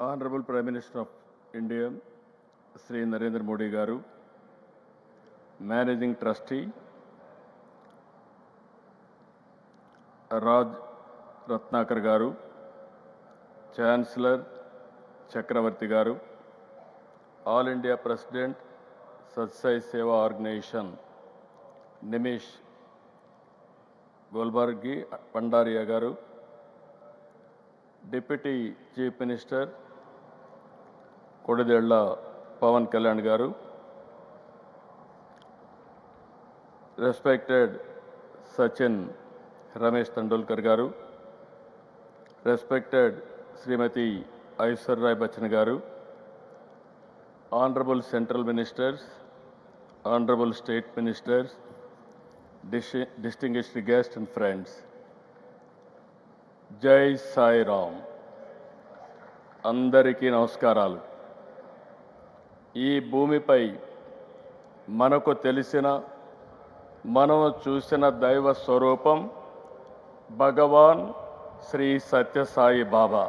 Honorable Prime Minister of India, Sri Narendra Modi Garu, Managing Trustee, Raj Ratnakar Garu, Chancellor Chakravarti Garu, All India President, Satsai Seva Organization, Nimish Golbargi Pandaria Garu, Deputy Chief Minister, Kodidella Pawan Kalyan Garu, respected Sachin Ramesh Tendulkar Garu, respected Srimati Aishwarya Rai Bachchan Garu, Honorable Central Ministers, Honorable State Ministers, distinguished guests and friends. Jai Sai Ram. అందరికీ నమస్కారాలు. ఈ భూమిపై మనకు తెలిసిన మనం చూసిన దైవ స్వరూపం భగవాన్ శ్రీ సత్యసాయి బాబా.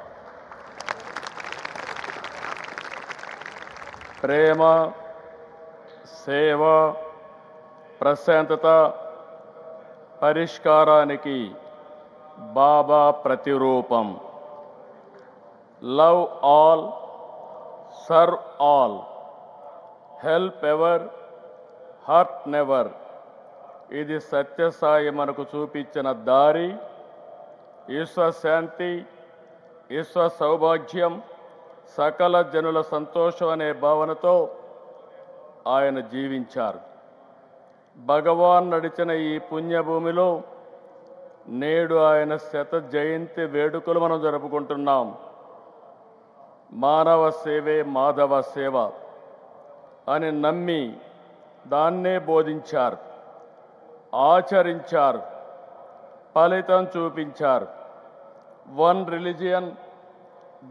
ప్రేమ, సేవ, ప్రశాంతత, పరిష్కారానికి బాబా ప్రతిరూపం. Love all, serve all, help ever, hurt never. ఇది సత్యసాయి మనకు చూపించిన దారి. విశ్వశాంతి, విశ్వ సౌభాగ్యం, సకల జనుల సంతోషం అనే భావనతో ఆయన జీవించారు. భగవాన్ నడిచిన ఈ పుణ్యభూమిలో నేడు ఆయన శత జయంతి వేడుకలు మనం జరుపుకుంటున్నాం. మానవ సేవే మాధవ సేవ అని నమ్మి దాన్నే బోధించారు, ఆచరించారు, ఫలితం చూపించారు. One religion,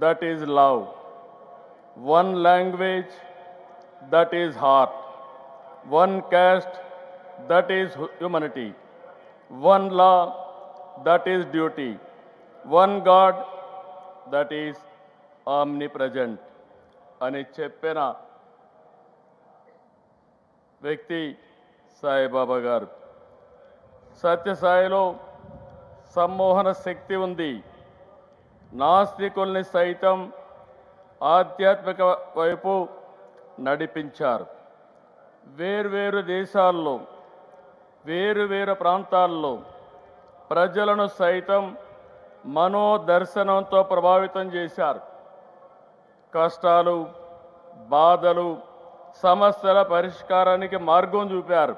that is love. One language, that is heart. One caste, that is humanity. One law, that is duty. One God, that is omnipresent అని చెప్పిన వ్యక్తి సాయిబాబా గారు. సత్యసాయిలో సమ్మోహన శక్తి ఉంది. నాస్తికుల్ని సైతం ఆధ్యాత్మిక వైపు నడిపించారు. వేర్వేరు దేశాల్లో, వేరువేరు ప్రాంతాల్లో ప్రజలను సైతం మనోదర్శనంతో ప్రభావితం చేశారు. కష్టాలు, బాధలు, సమస్యల పరిష్కారానికి మార్గం చూపారు.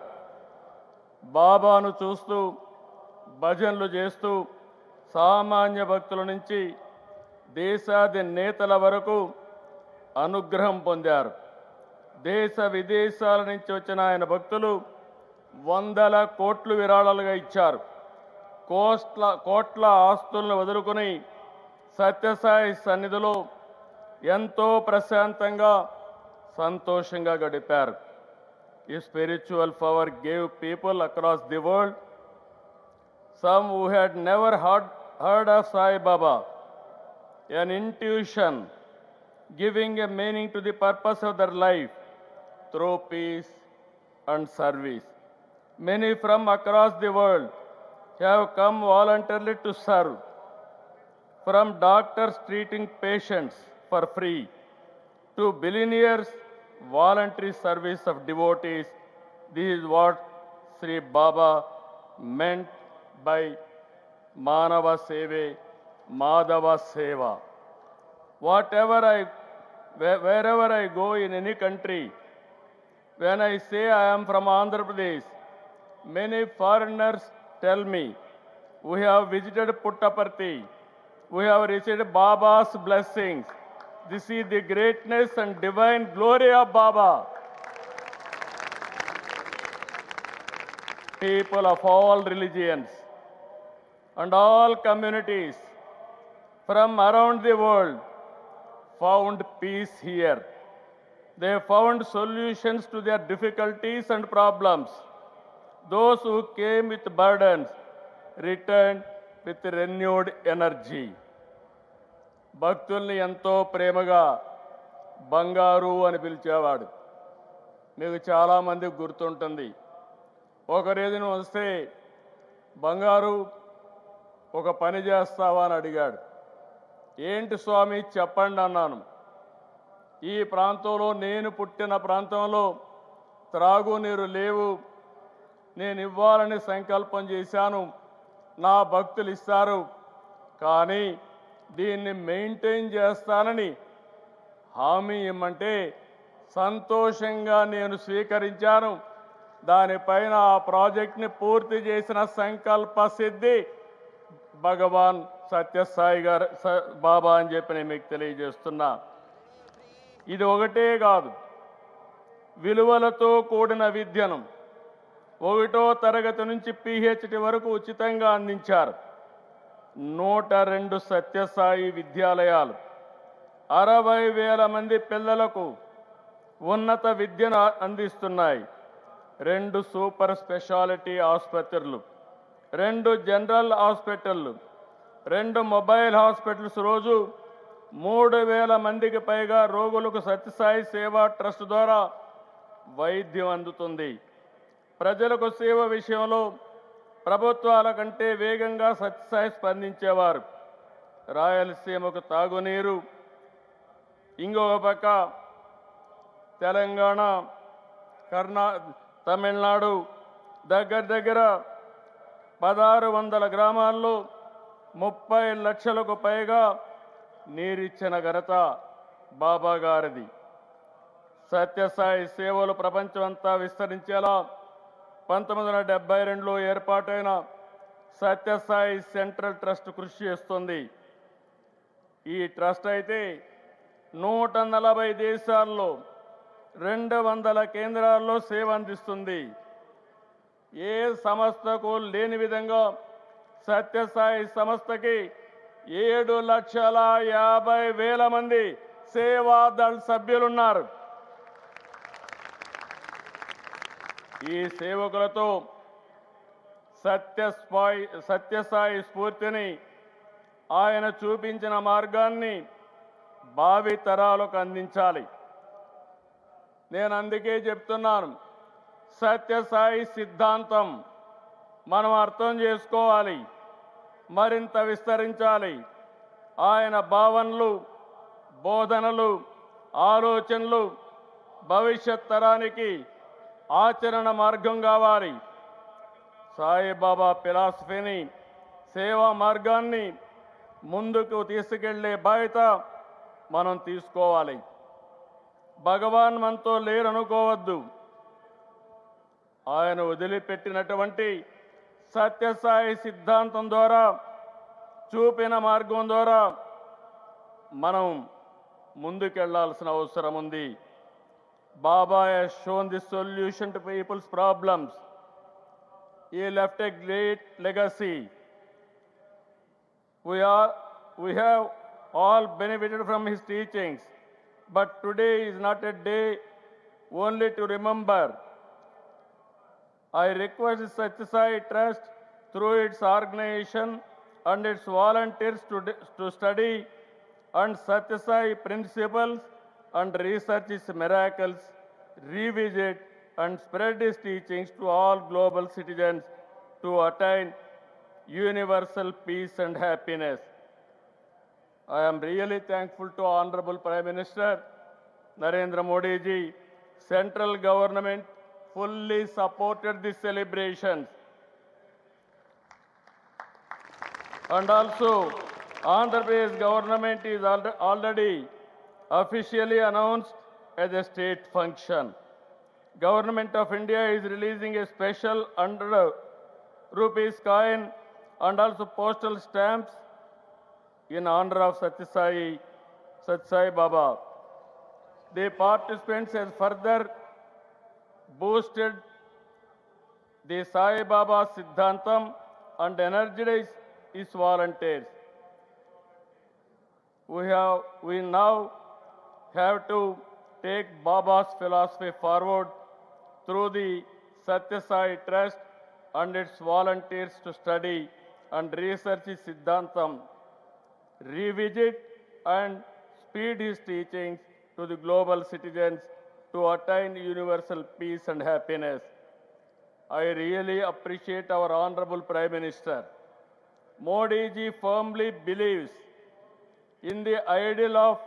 బాబాను చూస్తూ, భజనలు చేస్తూ సామాన్య భక్తుల నుంచి దేశాధినేతల వరకు అనుగ్రహం పొందారు. దేశ విదేశాల నుంచి వచ్చిన ఆయన భక్తులు వందల కోట్లు విరాళాలుగా ఇచ్చారు. కోట్ల ఆస్తులను వదులుకొని సత్యసాయి సన్నిధిలో ఎంతో ప్రశాంతంగా, సంతోషంగా గడిపారు. ఈ spiritual power gave people across the world, some who had never heard of Sai Baba, an intuition giving a meaning to the purpose of their life through peace and service. Many from across the world have come voluntarily to serve, from doctors treating patients for free to billionaires voluntary service of devotees. This is what Sri Baba meant by Manava Seve, Madhava Seva. Wherever I go in any country, when I say I am from Andhra Pradesh, many foreigners tell me, we have visited Puttaparthi, we have received Baba's blessings. This is the greatness and divine glory of Baba. People of all religions and all communities from around the world found peace here. They found solutions to their difficulties and problems. Those who came with burdens returned with renewed energy. భక్తుల్ని ఎంతో ప్రేమగా బంగారు అని పిలిచేవాడు. మీకు చాలామందికి గుర్తుంటుంది. ఒకరోజున వస్తే బంగారు ఒక పని చేస్తావా అని అడిగాడు. ఏంటి స్వామి చెప్పండి అన్నాను. ఈ ప్రాంతంలో, నేను పుట్టిన ప్రాంతంలో త్రాగునీరు లేవు, నేను ఇవ్వాలని సంకల్పం చేశాను, నా భక్తులు ఇస్తారు, కానీ దీన్ని మెయింటైన్ చేస్తానని హామీ ఇమ్మంటే సంతోషంగా నేను స్వీకరించాను. దానిపైన ఆ ప్రాజెక్ట్ని పూర్తి చేసిన సంకల్ప సిద్ధి భగవాన్ సత్యసాయి గారు బాబా అని చెప్పి నేను మీకు తెలియజేస్తున్నా. ఇది ఒకటే కాదు, విలువలతో కూడిన విద్యను 1వ తరగతి నుంచి PhD వరకు ఉచితంగా అందించారు. 102 సత్యసాయి విద్యాలయాలు 60,000 మంది పిల్లలకు ఉన్నత విద్యను అందిస్తున్నాయి. 2 సూపర్ స్పెషాలిటీ ఆసుపత్రులు, 2 జనరల్ హాస్పిటళ్ళు, 2 మొబైల్ హాస్పిటల్స్, రోజు 3,000 మందికి పైగా రోగులకు సత్యసాయి సేవా ట్రస్ట్ ద్వారా వైద్యం అందుతుంది. ప్రజలకు సేవ విషయంలో ప్రభుత్వాల కంటే వేగంగా సత్యసాయి స్పందించేవారు. రాయలసీమకు తాగునీరు, ఇంకొక పక్క తెలంగాణ, తమిళనాడు దగ్గర 1600 గ్రామాల్లో 30 లక్షలకు పైగా నీరిచ్చిన ఘనత బాబా గారిది. సత్యసాయి సేవలు ప్రపంచమంతా విస్తరించేలా 1972లో ఏర్పాటైన సత్యసాయి సెంట్రల్ ట్రస్ట్ కృషి చేస్తుంది. ఈ ట్రస్ట్ అయితే 140 దేశాల్లో 200 కేంద్రాల్లో సేవ అందిస్తుంది. ఏ సంస్థకు లేని విధంగా సత్యసాయి సంస్థకి 7,50,000 మంది సేవాదళ్ సభ్యులున్నారు. ఈ సేవకులతో సత్యసాయి స్ఫూర్తిని, ఆయన చూపించిన మార్గాన్ని భావి తరాలకు అందించాలి. నేను అందుకే చెప్తున్నాను, సత్యసాయి సిద్ధాంతం మనం అర్థం చేసుకోవాలి, మరింత విస్తరించాలి. ఆయన భావనలు, బోధనలు, ఆలోచనలు భవిష్యత్ తరానికి ఆచరణ మార్గం కావాలి. సాయిబాబా ఫిలాసఫీని, సేవా మార్గాన్ని ముందుకు తీసుకెళ్లే బాధ్యత మనం తీసుకోవాలి. భగవాన్ మనతో లేరనుకోవద్దు. ఆయన వదిలిపెట్టినటువంటి సత్యసాయి సిద్ధాంతం ద్వారా, చూపిన మార్గం ద్వారా మనం ముందుకెళ్లాల్సిన అవసరం ఉంది. Baba has shown the solution to people's problems. He left a great legacy. We have all benefited from his teachings, but today is not a day only to remember. I request the Satyasai Trust through its organization and its volunteers to study and Satyasai principles and research his miracles, revisit and spread his teachings to all global citizens to attain universal peace and happiness. I am really thankful to Honorable Prime Minister Narendra Modi ji. Central government fully supported the celebrations. And also, Andhra Pradesh government is already officially announced as a state function. Government of India is releasing a special 100 rupees coin and also postal stamps in honor of Satyasai Baba. The participants has further boosted the Sai Baba Siddhantam and energized its volunteers. We now have to take Baba's philosophy forward through the Satyasai Trust and its volunteers to study and research his Siddhantam, revisit and speed his teachings to the global citizens to attain universal peace and happiness. I really appreciate our Honorable Prime Minister. Modi ji firmly believes in the ideal of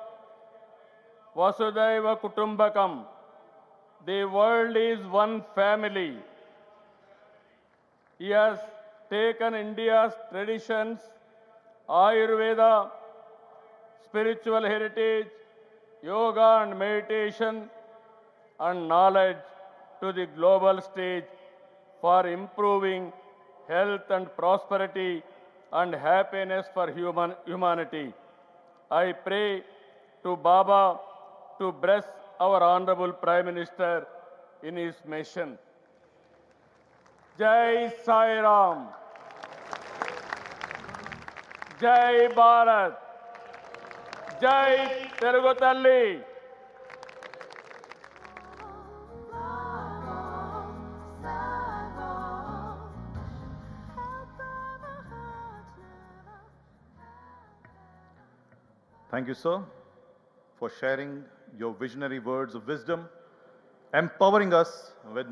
Vasudhaiva Kutumbakam. The world is one family. He has taken India's traditions, Ayurveda, spiritual heritage, yoga and meditation, and knowledge to the global stage for improving health and prosperity and happiness for humanity. I pray to Baba to bless our Honorable Prime Minister in his mission. Jai Sai Ram. Jai Bharat. Jai Telugu Talli. Thank you, sir, for sharing your visionary words of wisdom, empowering us with